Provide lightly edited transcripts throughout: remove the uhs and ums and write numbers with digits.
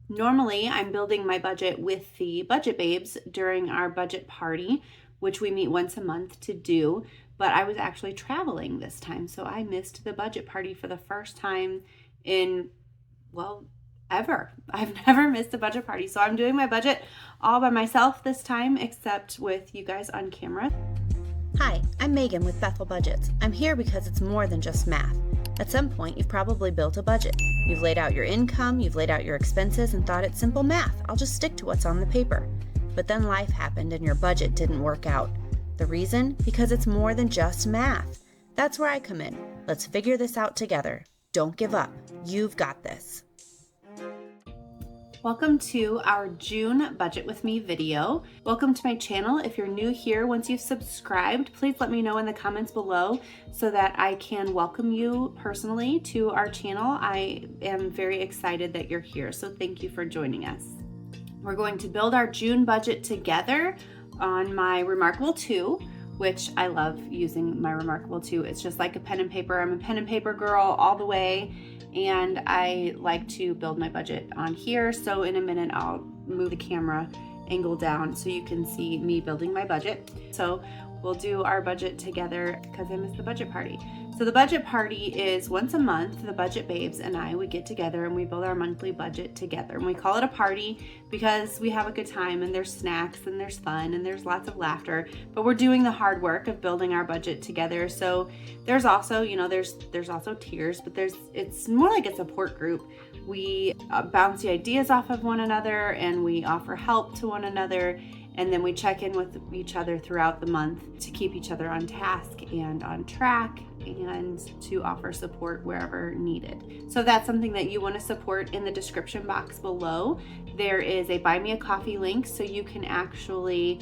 Normally, I'm building my budget with the Budget Babes during our budget party, which we meet once a month to do. But I was actually traveling this time, so I missed the budget party for the first time in, well, ever. I've never missed a budget party. So I'm doing my budget all by myself this time, except with you guys on camera. Hi, I'm Megan with Bethel Budgets. I'm here because it's more than just math. At some point, you've probably built a budget. You've laid out your income, you've laid out your expenses, and thought it's simple math. I'll just stick to what's on the paper. But then life happened and your budget didn't work out. The reason? Because it's more than just math. That's where I come in. Let's figure this out together. Don't give up. You've got this. Welcome to our June Budget With Me video. Welcome to my channel. If you're new here, once you've subscribed, please let me know in the comments below so that I can welcome you personally to our channel. I am very excited that you're here, so thank you for joining us. We're going to build our June budget together on my Remarkable 2, which I love using my Remarkable 2. It's just like a pen and paper. I'm a pen and paper girl all the way. And I like to build my budget on here. So in a minute, I'll move the camera angle down so you can see me building my budget. So we'll do our budget together because I missed the budget party. So the budget party is once a month. The Budget Babes and I, we get together and we build our monthly budget together. And we call it a party because we have a good time and there's snacks and there's fun and there's lots of laughter. But we're doing the hard work of building our budget together. So there's also, there's also tears, but it's more like a support group. We bounce the ideas off of one another and we offer help to one another. And then we check in with each other throughout the month to keep each other on task and on track and to offer support wherever needed. So if that's something that you want to support, in the description box below, there is a Buy Me a Coffee link so you can actually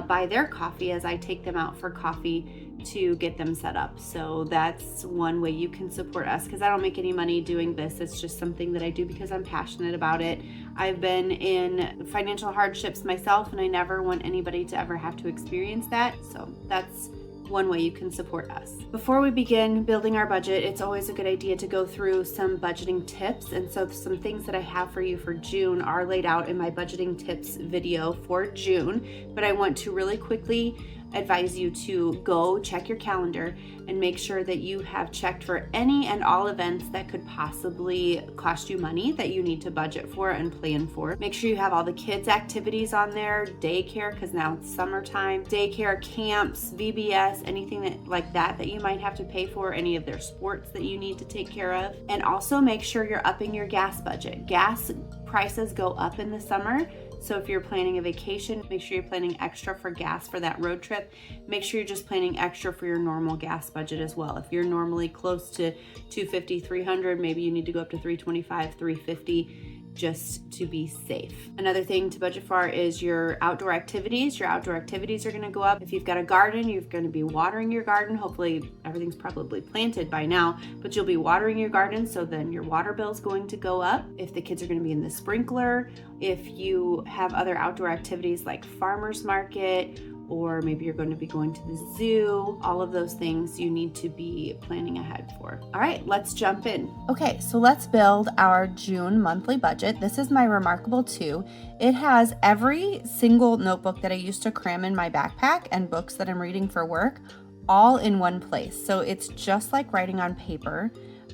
buy their coffee as I take them out for coffee to get them set up. So that's one way you can support us because I don't make any money doing this. It's just something that I do because I'm passionate about it. I've been in financial hardships myself and I never want anybody to ever have to experience that. So that's one way you can support us. Before we begin building our budget, it's always a good idea to go through some budgeting tips. And so some things that I have for you for June are laid out in my budgeting tips video for June, but I want to really quickly advise you to go check your calendar and make sure that you have checked for any and all events that could possibly cost you money that you need to budget for and plan for. Make sure you have all the kids' activities on there, daycare, because now it's summertime, daycare, camps, VBS, anything like that you might have to pay for, any of their sports that you need to take care of. And also make sure you're upping your gas budget. Gas prices go up in the summer. So if you're planning a vacation, make sure you're planning extra for gas for that road trip. Make sure you're just planning extra for your normal gas budget as well. If you're normally close to $250, $300, maybe you need to go up to $325, $350 just to be safe. Another thing to budget for is your outdoor activities. Your outdoor activities are going to go up. If you've got a garden, you're going to be watering your garden. Hopefully everything's probably planted by now, but you'll be watering your garden, so then your water bill is going to go up. If the kids are going to be in the sprinkler, if you have other outdoor activities like farmers market, or maybe you're going to be going to the zoo, all of those things you need to be planning ahead for. All right, let's jump in. Okay, so let's build our June monthly budget. This is my Remarkable 2. It has every single notebook that I used to cram in my backpack and books that I'm reading for work all in one place. So it's just like writing on paper,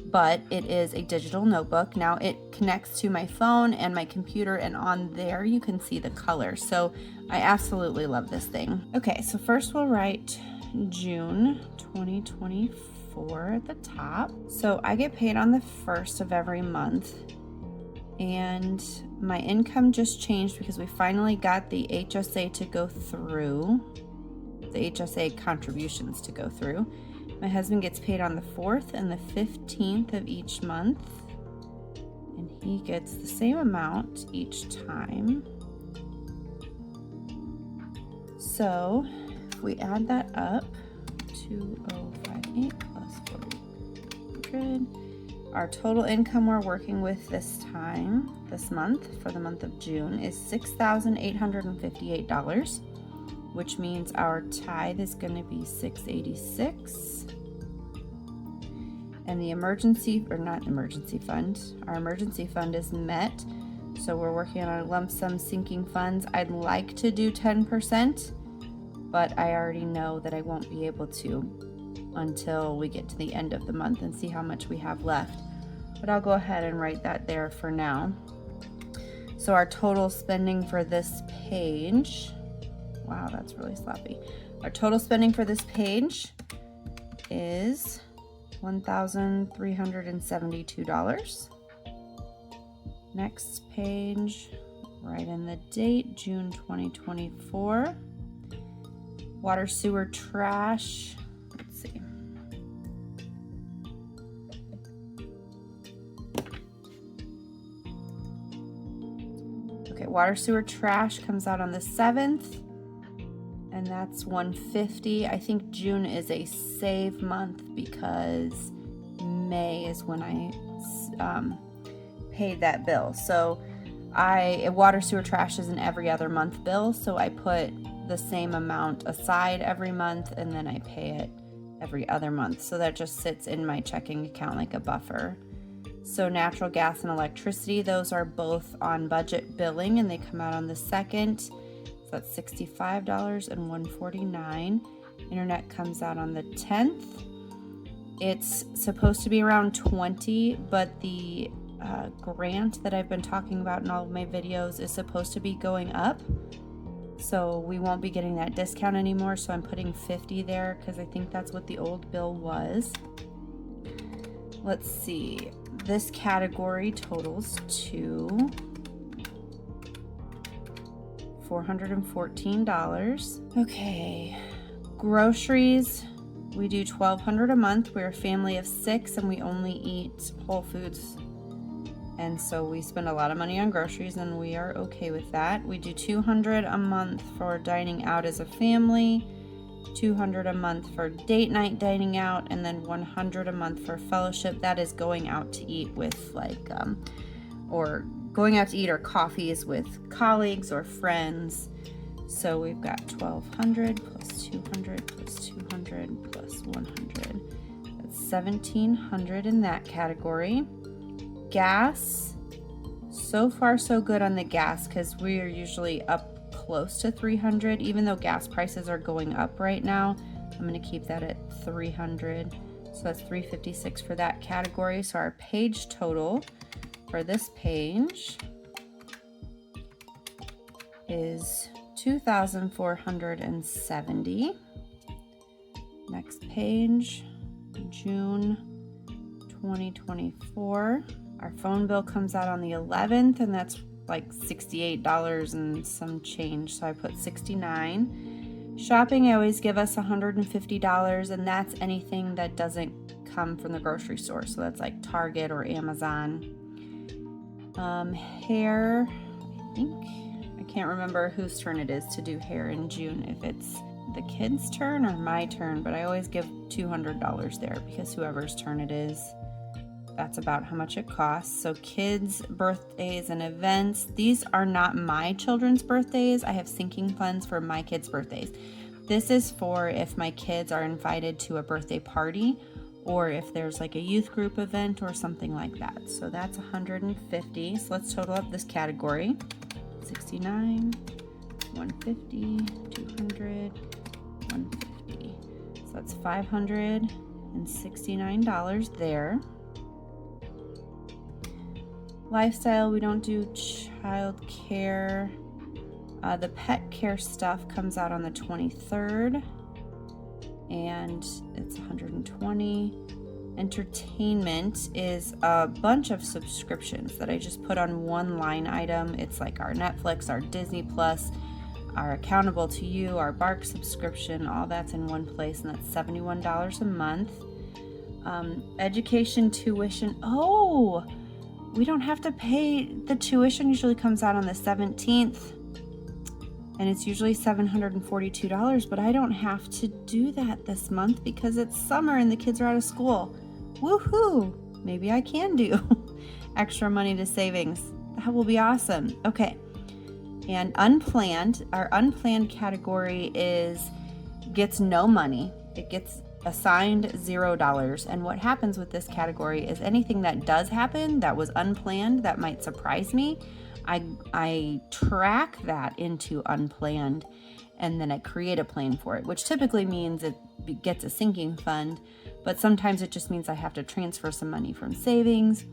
but it is a digital notebook. Now it connects to my phone and my computer, and on there you can see the color. So I absolutely love this thing. Okay, so first we'll write June 2024 at the top. So I get paid on the 1st of every month, and my income just changed because we finally got the HSA to go through, the HSA contributions to go through. My husband gets paid on the 4th and the 15th of each month, and he gets the same amount each time. So if we add that up, 2058 plus 400, our total income we're working with this month, for the month of June, is $6,858, which means our tithe is going to be $686. And the our emergency fund is met. So we're working on a lump sum sinking funds. I'd like to do 10%, but I already know that I won't be able to until we get to the end of the month and see how much we have left. But I'll go ahead and write that there for now. So our total spending for this page, wow, that's really sloppy. Our total spending for this page is $1,372. Next page, write in the date, June 2024. Water, sewer, trash. Let's see. Okay, water, sewer, trash comes out on the 7th, and that's $150. I think June is a save month because May is when I paid that bill. So water, sewer, trash is an every other month bill, so I put the same amount aside every month and then I pay it every other month. So that just sits in my checking account like a buffer. So natural gas and electricity, those are both on budget billing and they come out on the 2nd. So that's $65 and $149. Internet comes out on the 10th. It's supposed to be around $20, but the grant that I've been talking about in all of my videos is supposed to be going up. So we won't be getting that discount anymore. So I'm putting $50 there because I think that's what the old bill was. Let's see. This category totals to $414. Okay. Groceries. We do $1,200 a month. We're a family of 6 and we only eat Whole Foods. And so we spend a lot of money on groceries and we are okay with that. We do $200 a month for dining out as a family, $200 a month for date night dining out, and then $100 a month for fellowship. That is going out to eat with or going out to eat or coffees with colleagues or friends. So we've got $1,200 plus $200 plus $200 plus $100. That's $1,700 in that category. Gas, so far so good on the gas because we are usually up close to $300. Even though gas prices are going up right now, I'm going to keep that at $300. So that's $356 for that category. So our page total for this page is $2,470. Next page, June 2024. Our phone bill comes out on the 11th, and that's like $68 and some change, so I put $69. Shopping, I always give us $150, and that's anything that doesn't come from the grocery store, so that's like Target or Amazon. Hair, I can't remember whose turn it is to do hair in June, if it's the kids' turn or my turn, but I always give $200 there because whoever's turn it is, that's about how much it costs. So kids' birthdays and events, these are not my children's birthdays. I have sinking funds for my kids' birthdays. This is for if my kids are invited to a birthday party or if there's like a youth group event or something like that. So that's $150. So let's total up this category. 69, 150, 200, 150. So that's $569 there. Lifestyle, we don't do child care. The pet care stuff comes out on the 23rd and it's $120. Entertainment is a bunch of subscriptions that I just put on one line item. It's like our Netflix, our Disney Plus, our Accountable to You, our Bark subscription, all that's in one place, and that's $71 a month. Education tuition. Oh, we don't have to pay. The tuition usually comes out on the 17th and it's usually $742, but I don't have to do that this month because it's summer and the kids are out of school. Woohoo! Maybe I can do extra money to savings. That will be awesome. Okay. And unplanned, our unplanned category gets no money. It gets assigned $0. And what happens with this category is anything that does happen that was unplanned, that might surprise me, I track that into unplanned, and then I create a plan for it, which typically means it gets a sinking fund, but sometimes it just means I have to transfer some money from savings.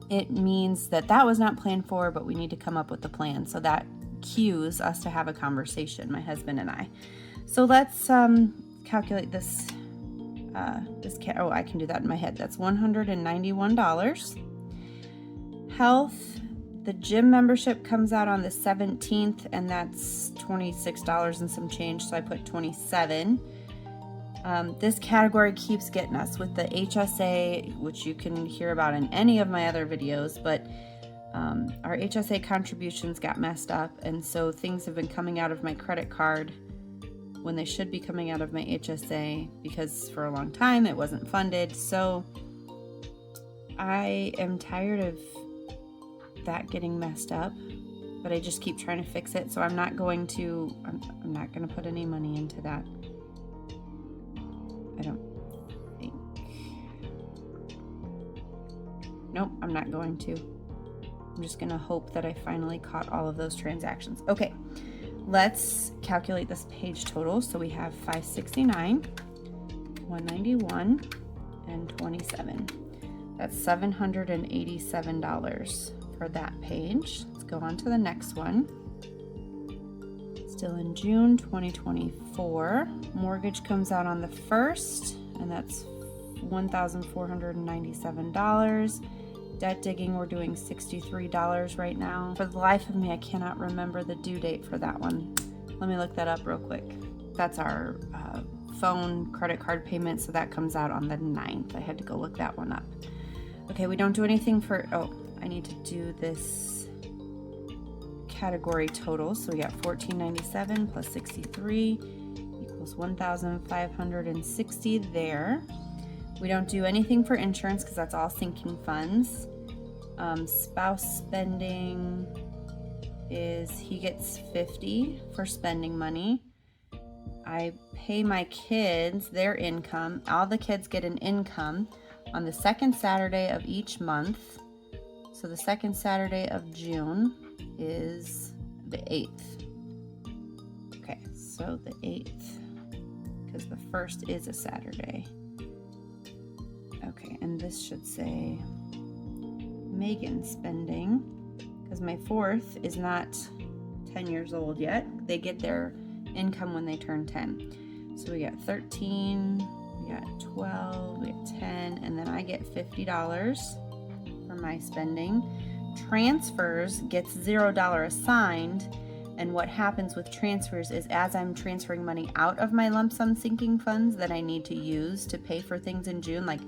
It means that was not planned for, but we need to come up with a plan. So that cues us to have a conversation, my husband and I. So let's calculate this. I can do that in my head. That's $191. Health, the gym membership comes out on the 17th, and that's $26 and some change, so I put 27. This category keeps getting us with the HSA, which you can hear about in any of my other videos, but our HSA contributions got messed up, and so things have been coming out of my credit card when they should be coming out of my HSA, because for a long time it wasn't funded. So I am tired of that getting messed up, but I just keep trying to fix it. So I'm not going to put any money into that. I don't think. Nope, I'm not going to. I'm just gonna hope that I finally caught all of those transactions. Okay, let's calculate this page total. So we have 569, 191, and 27. That's $787 for that page. Let's go on to the next one. Still in June 2024. Mortgage comes out on the 1st, and that's $1,497. Debt digging, we're doing $63 right now. For the life of me, I cannot remember the due date for that one. Let me look that up real quick. That's our phone credit card payment, so that comes out on the 9th. I had to go look that one up. Okay, we don't do anything for, I need to do this category total. So we got $1,497 plus 63 equals $1,560 there. We don't do anything for insurance because that's all sinking funds. Spouse spending is, he gets $50 for spending money. I pay my kids their income. All the kids get an income on the second Saturday of each month. So the second Saturday of June is the 8th. Okay, so the 8th, because the 1st is a Saturday. Okay, and this should say Megan spending, because my 4th is not 10 years old yet. They get their income when they turn 10. So we got 13, we got 12, we got 10, and then I get $50 for my spending. Transfers gets $0 assigned, and what happens with transfers is as I'm transferring money out of my lump sum sinking funds that I need to use to pay for things in June, like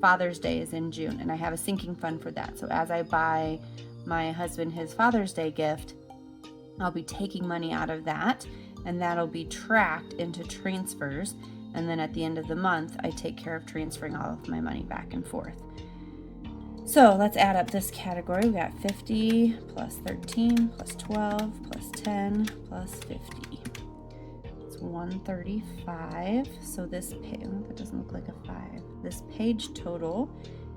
Father's Day is in June, and I have a sinking fund for that. So as I buy my husband his Father's Day gift, I'll be taking money out of that, and that'll be tracked into transfers. And then at the end of the month, I take care of transferring all of my money back and forth. So let's add up this category. We got 50 plus 13 plus 12 plus 10 plus 50. It's 135. So this page, that doesn't look like a 5. This page total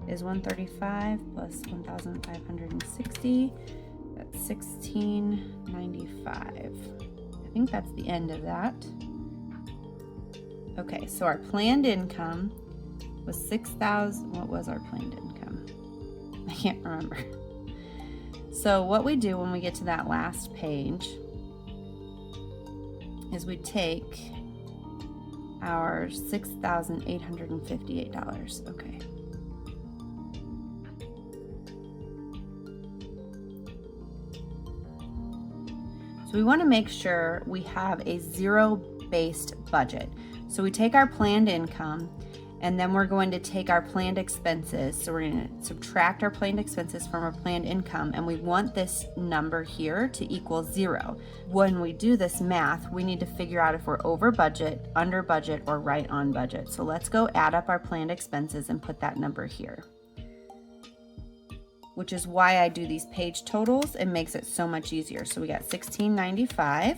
is 135 plus 1,560. That's 1,695. I think that's the end of that. Okay, so our planned income was 6,000. What was our planned income? I can't remember. So what we do when we get to that last page is we take our $6,858. Okay. So we want to make sure we have a zero-based budget. So we take our planned income, and then we're going to take our planned expenses. So we're going to subtract our planned expenses from our planned income, and we want this number here to equal 0. When we do this math, we need to figure out if we're over budget, under budget, or right on budget. So let's go add up our planned expenses and put that number here, which is why I do these page totals. It makes it so much easier. So we got $1,695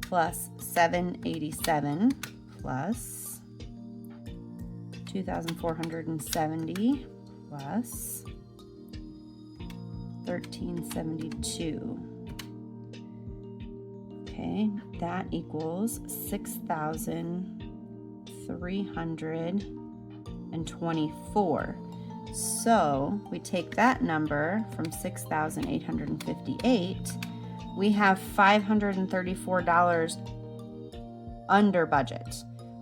plus $787 plus $2,470 plus $1,372. Okay, that equals $6,324. So we take that number from 6,858. We have $534 under budget.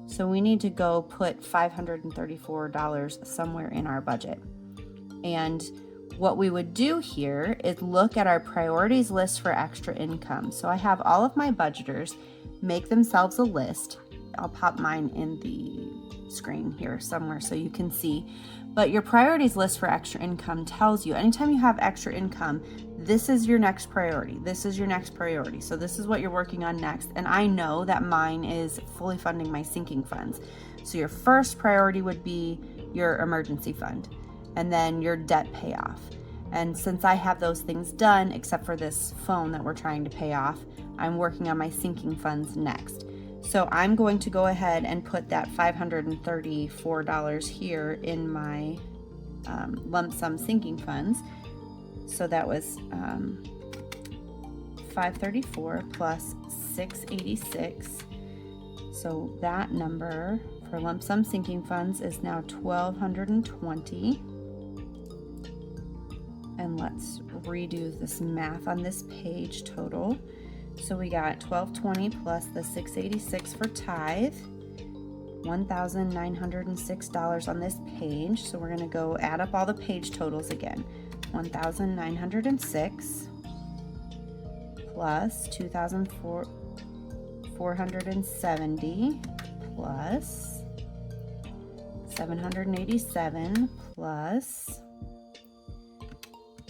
So we need to go put $534 somewhere in our budget. And what we would do here is look at our priorities list for extra income. So I have all of my budgeters make themselves a list. I'll pop mine in the screen here somewhere so you can see. But your priorities list for extra income tells you anytime you have extra income, this is your next priority. This is your next priority. So this is what you're working on next. And I know that mine is fully funding my sinking funds. So your first priority would be your emergency fund and then your debt payoff. And since I have those things done, except for this phone that we're trying to pay off, I'm working on my sinking funds next. So I'm going to go ahead and put that $534 here in my lump sum sinking funds. So that was 534 plus 686. So that number for lump sum sinking funds is now $1,220. And let's redo this math on this page total. So we got $1,220 plus the $686 for tithe, $1,906 on this page. So we're going to go add up all the page totals again. 1,906 plus 2,470 plus 787 plus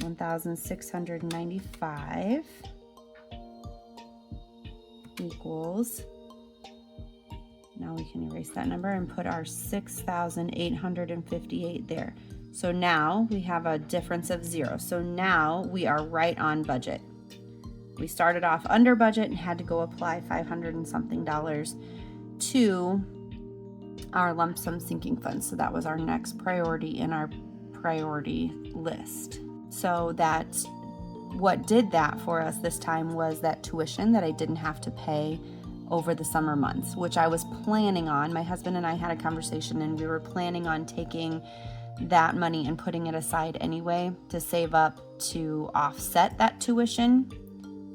1,695 equals, now we can erase that number and put our 6,858 there. So now we have a difference of 0. So now we are right on budget. We started off under budget and had to go apply $500 and something to our lump sum sinking fund. So that was our next priority in our priority list. So that what did that for us this time was that tuition that I didn't have to pay over the summer months, which I was planning on. My husband and I had a conversation and we were planning on taking that money and putting it aside anyway to save up to offset that tuition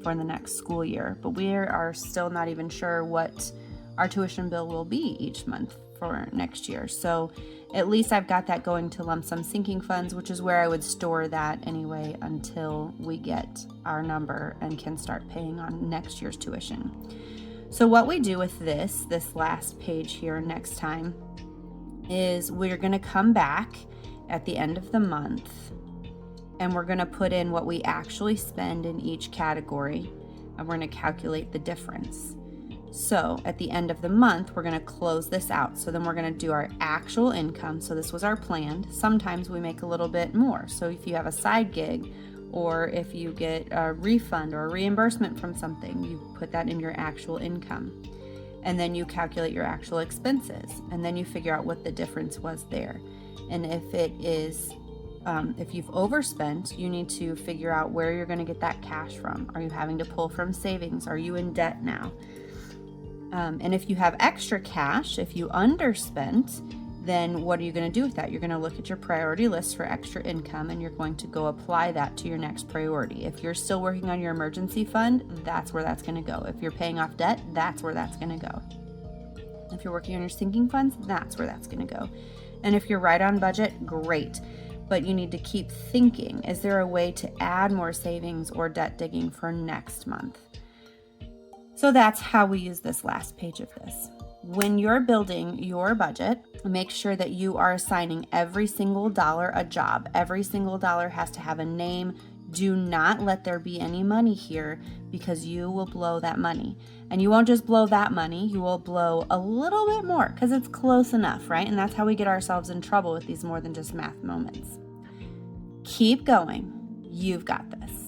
for the next school year. But we are still not even sure what our tuition bill will be each month for next year. So at least I've got that going to lump sum sinking funds, which is where I would store that anyway until we get our number and can start paying on next year's tuition. So what we do with this last page here next time is we're going to come back at the end of the month and we're going to put in what we actually spend in each category and we're going to calculate the difference. So at the end of the month, we're going to close this out. So then we're going to do our actual income. So this was our plan. Sometimes we make a little bit more. So if you have a side gig or if you get a refund or a reimbursement from something, you put that in your actual income. And then you calculate your actual expenses. And then you figure out what the difference was there. And if it is, if you've overspent, you need to figure out where you're going to get that cash from. Are you having to pull from savings? Are you in debt now? And if you have extra cash, if you underspent, then what are you going to do with that? You're going to look at your priority list for extra income and you're going to go apply that to your next priority. If you're still working on your emergency fund, that's where that's going to go. If you're paying off debt, that's where that's going to go. If you're working on your sinking funds, that's where that's going to go. And if you're right on budget, great. But you need to keep thinking, is there a way to add more savings or debt digging for next month? So that's how we use this last page of this. When you're building your budget, make sure that you are assigning every single dollar a job. Every single dollar has to have a name. Do not let there be any money here because you will blow that money. And you won't just blow that money, you will blow a little bit more because it's close enough, right? And that's how we get ourselves in trouble with these more than just math moments. Keep going. You've got this.